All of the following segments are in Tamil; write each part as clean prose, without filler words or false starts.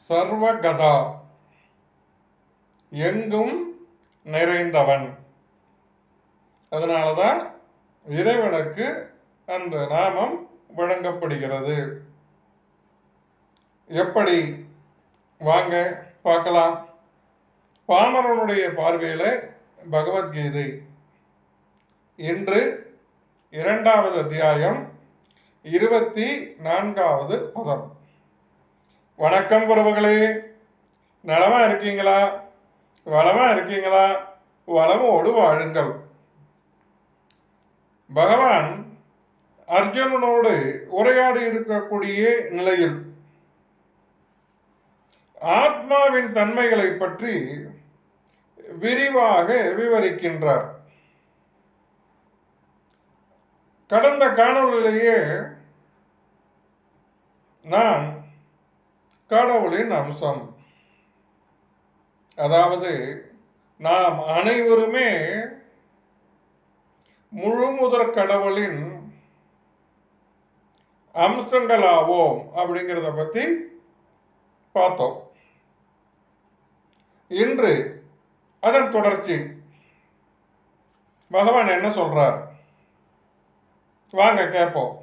சர்வகதா, எங்கும் நிறைந்தவன். அதனாலதான் இறைவனுக்கு அந்த நாமம் வழங்கப்படுகிறது. எப்படி? வாங்க பார்க்கலாம். பாமரனுடைய பார்வையில பகவத்கீதை இன்று 2வது அத்தியாயம் 24வது பதம். வணக்கம் உறவுகளே, நலமா இருக்கீங்களா? வளமா இருக்கீங்களா? வளமோடு வாழுங்கள். பகவான் அர்ஜுனனோடு உரையாடி இருக்கக்கூடிய நிலையில் ஆத்மாவின் தன்மைகளை பற்றி விரிவாக விவரிக்கின்றார். கடந்த காணொளியிலேயே நான் கடவுளின் அம்சம், அதாவது நாம் அனைவருமே முழுமுதற் கடவுளின் அம்சங்களாவோம் அப்படிங்கிறத பற்றி பார்த்தோம். இன்று அதன் தொடர்ச்சி பகவான் என்ன சொல்றார் வாங்க கேட்போம்.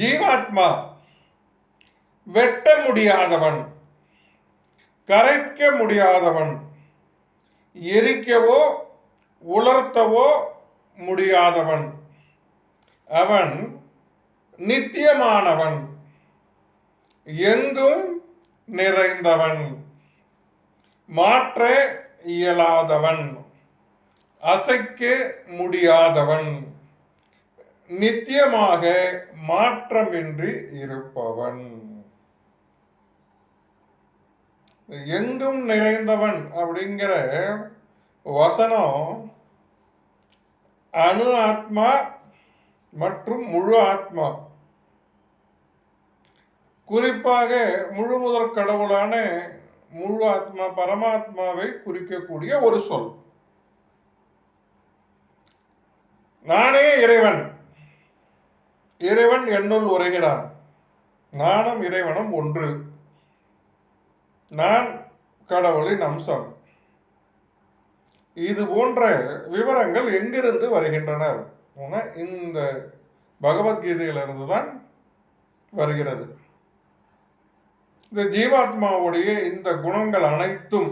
ஜீவாத்மா வெட்ட முடியாதவன், கரைக்க முடியாதவன், எரிக்கவோ உலர்த்தவோ முடியாதவன். அவன் நித்தியமானவன், எங்கும் நிறைந்தவன், மாற்ற இயலாதவன், அசைக்க முடியாதவன், நித்தியமாக மாற்றமின்றி இருப்பவன். எங்கும் நிறைந்தவன் அப்படிங்கிற வசனம் அணு ஆத்மா மற்றும் முழு ஆத்மா, குறிப்பாக முழு முதற் கடவுளான முழு ஆத்மா பரமாத்மாவை குறிக்கக்கூடிய ஒரு சொல். நானே இறைவன், இறைவன் என்னுள் உரைகிறான், நானும் இறைவனும் ஒன்று, நான் கடவுளின் அம்சம். இது போன்ற விவரங்கள் எங்கிருந்து வருகின்றன? இந்த பகவத்கீதையிலிருந்து தான் வருகிறது. இந்த ஜீவாத்மாவுடைய இந்த குணங்கள் அனைத்தும்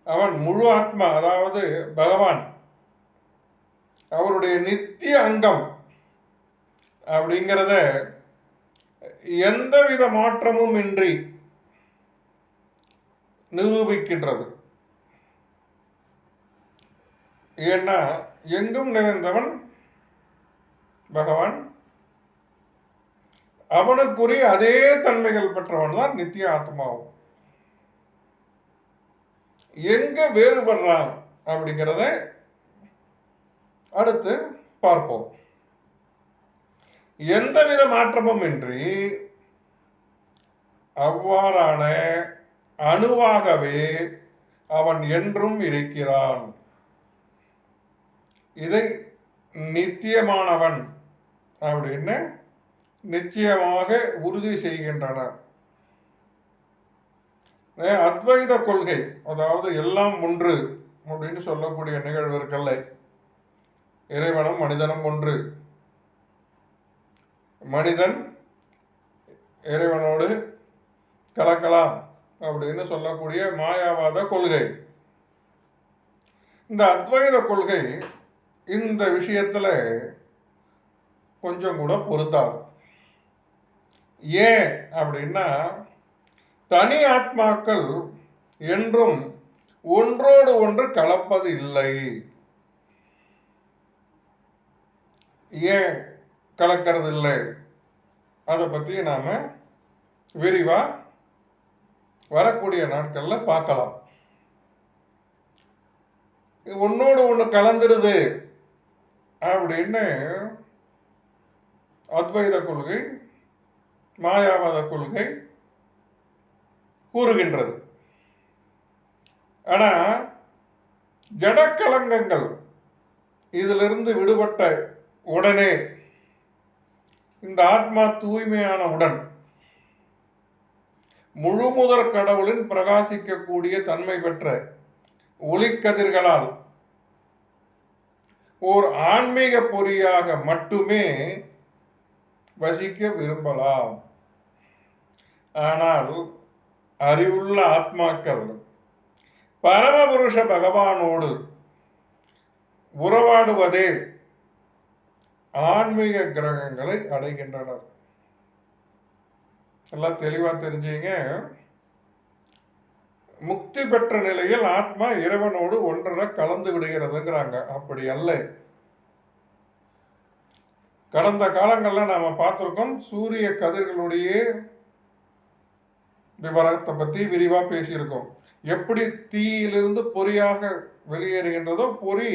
அவன் முழு ஆத்மா, அதாவது பகவான் அவருடைய நித்திய அங்கம் அப்படிங்கிறத எந்தவித மாற்றமும் இன்றி நிரூபிக்கின்றது. ஏன்னா எங்கும் நிறைந்தவன் பகவான், அவனுக்குரிய அதே தன்மைகள் பெற்றவன் தான் நித்திய ஆத்மாவும். எங்க வேறுபடுறான் அப்படிங்கிறத அடுத்து பார்ப்போம். எந்தவித மாற்றமும் இன்றி அவ்வாறான அணுவாகவே அவன் என்றும் இருக்கிறான். இதை நித்தியமானவன் அப்படின்னு நிச்சயமாக உறுதி செய்கின்றனர். அத்வைத கொள்கை, அதாவது எல்லாம் ஒன்று அப்படின்னு சொல்லக்கூடிய நிகழ்வு இருக்கல்ல, இறைவனும் மனிதனும் ஒன்று, மனிதன் இறைவனோடு கலக்கலாம் அப்படின்னு சொல்லக்கூடிய மாயாவாத கொள்கை. இந்த அத்வைத கொள்கை இந்த விஷயத்துல கொஞ்சம் கூட பொருந்தாது. ஏன் அப்படின்னா, தனி ஆத்மாக்கள் என்றும் ஒன்றோடு ஒன்று கலப்பது இல்லை. ஏன் கலக்கிறது இல்லை? அதை பற்றி நாம் விரிவாக வரக்கூடிய நாட்களில் பார்க்கலாம். ஒன்னோடு ஒன்று கலந்துருது அப்படின்னு அத்வைத கொள்கை, மாயாவாத கொள்கை கூறுகின்றது. ஆனால் ஜடக்கலங்கங்கள் இதிலிருந்து விடுபட்ட உடனே, இந்த ஆத்மா தூய்மையான உடன் முழுமுதற் கடவுளின் பிரகாசிக்கக்கூடிய தன்மை பெற்ற ஒளிக்கதிர்களால் ஓர் ஆன்மீக பொறியாக மட்டுமே வசிக்க விரும்பலாம். ஆனால் அறிவுள்ள ஆத்மாக்கள் பரமபுருஷ பகவானோடு உறவாடுவதே ஆன்மீக கிரகங்களை அடைகின்றனர். எல்லாம் தெளிவா தெரிஞ்சுங்க. முக்தி பெற்ற நிலையில் ஆத்மா இறைவனோடு ஒன்றரை கலந்து விடுகிறதுங்கிறாங்க. அப்படி அல்ல. கடந்த காலங்களில் நாம பார்த்திருக்கோம். சூரிய கதிர்களுடைய விவரத்தை பற்றி விரிவா பேசியிருக்கோம். எப்படி தீயிலிருந்து பொறியாக வெளியேறுகின்றதோ பொறி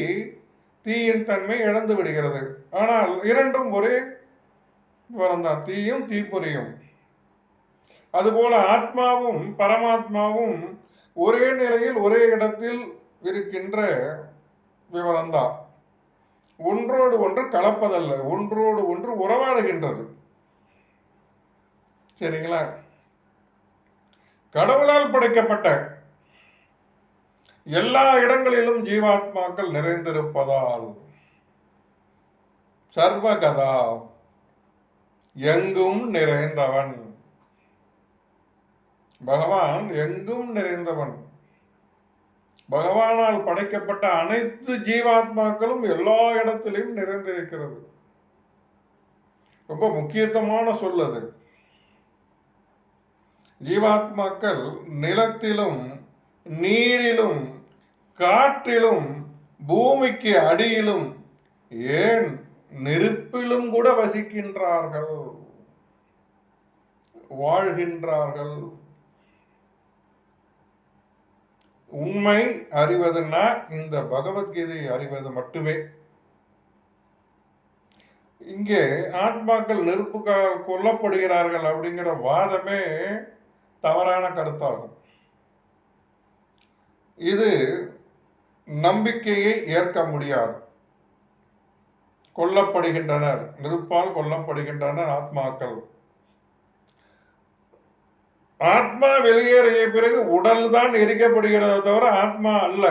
தீயின் தன்மை இழந்து விடுகிறது. ஆனால் இரண்டும் ஒரே விவரம்தான், தீயும் தீப்பொறியும். அதுபோல ஆத்மாவும் பரமாத்மாவும் ஒரே நிலையில் ஒரே இடத்தில் இருக்கின்ற விவரம்தான். ஒன்றோடு ஒன்று கலப்பதல்ல, ஒன்றோடு ஒன்று உறவாடுகின்றது. சரிங்களா? கடவுளால் படைக்கப்பட்ட எல்லா இடங்களிலும் ஜீவாத்மாக்கள் நிறைந்திருப்பதால் சர்வகதா எங்கும் நிறைந்தவன் பகவான். எங்கும் நிறைந்தவன் பகவானால் படைக்கப்பட்ட அனைத்து ஜீவாத்மாக்களும் எல்லா இடத்திலும் நிறைந்திருக்கிறது. ரொம்ப முக்கியத்துவமான சொல் அது. ஜீவாத்மாக்கள் நிலத்திலும் நீரிலும் காற்றிலும் பூமிக்கு அடியிலும் ஏன் நெருப்பிலும் கூட வசிக்கின்றார்கள், வாழ்கின்றார்கள். உண்மை அறிவதுன்னா இந்த பகவத்கீதை அறிவது மட்டுமே. இங்கே ஆத்மாக்கள் நெருப்புக்கால் கொல்லப்படுகிறார்கள் அப்படிங்கிற வாதமே தவறான கருத்தாகும். இது நம்பிக்கையை ஏற்க முடியாது. கொல்லப்படுகின்றனர், நெருப்பால் கொல்லப்படுகின்றனர் ஆத்மாக்கள். ஆத்மா வெளியேறிய பிறகு உடல் தான் எரிக்கப்படுகிறத தவிர ஆத்மா அல்ல.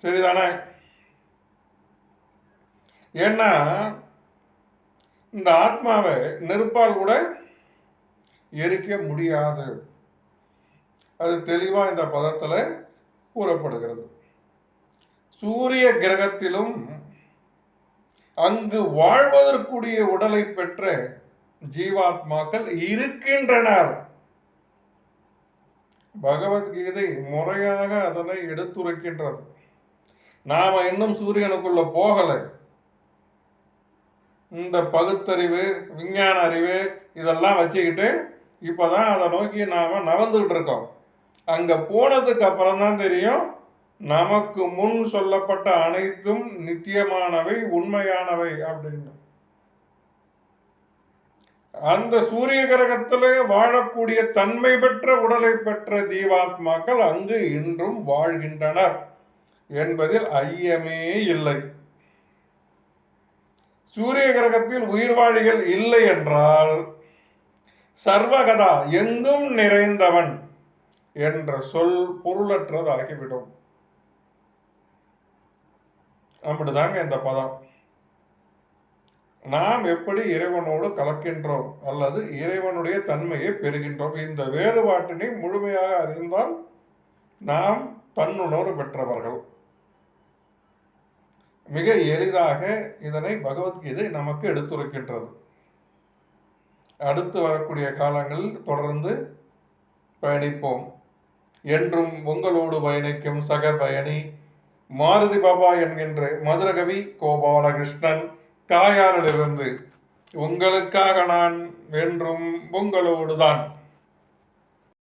சரிதானே? ஏன்னா இந்த ஆத்மாவை நெருப்பால் கூட எரிக்க முடியாது. அது தெளிவா இந்த பதத்துல கூறப்படுகிறது. சூரிய கிரகத்திலும் அங்கு வாழ்வதற்குரிய உடலை பெற்ற ஜீவாத்மாக்கள் இருக்கின்றனர். பகவத்கீதை முறையாக அதனை எடுத்துரைக்கின்றது. நாம இன்னும் சூரியனுக்குள்ள போகல. இந்த பகுத்தறிவு, விஞ்ஞான அறிவு இதெல்லாம் வச்சுக்கிட்டு இப்பதான் அதை நோக்கி நாம நகர்ந்துகிட்டு இருக்கோம். அங்க போனதுக்கு அப்புறம் தான் தெரியும் நமக்கு முன் சொல்லப்பட்ட அனைத்தும் நித்தியமானவை, உண்மையானவை அப்படின்னு. அந்த சூரிய கிரகத்திலே வாழக்கூடிய தன்மை பெற்ற உடலை பெற்ற ஜீவாத்மாக்கள் அங்கு இன்றும் வாழ்கின்றனர் என்பதில் ஐயமே இல்லை. சூரிய கிரகத்தில் உயிர்வாழிகள் இல்லை என்றால் சர்வகதா எங்கும் நிறைந்தவன் என்ற சொல் பொருளற்றதாகிவிடும். அப்படிதாங்க இந்த பதம். நாம் எப்படி இறைவனோடு கலக்கின்றோம் அல்லது இறைவனுடைய தன்மையை பெறுகின்றோம், இந்த வேறுபாட்டினை முழுமையாக அறிந்தால் நாம் தன்னுணர்வு பெற்றவர்கள். மிக எளிதாக இதனை பகவத்கீதை நமக்கு எடுத்துரைக்கின்றது. அடுத்து வரக்கூடிய காலங்களில் தொடர்ந்து பயணிப்போம். என்றும் உங்களோடு பயணிக்கும் சக பயணி மாருதி பாபா என்கின்ற மதுரகவி கோபாலகிருஷ்ணன் காயாரிலிருந்து. உங்களுக்காக நான் என்றும் உங்களோடு தான்.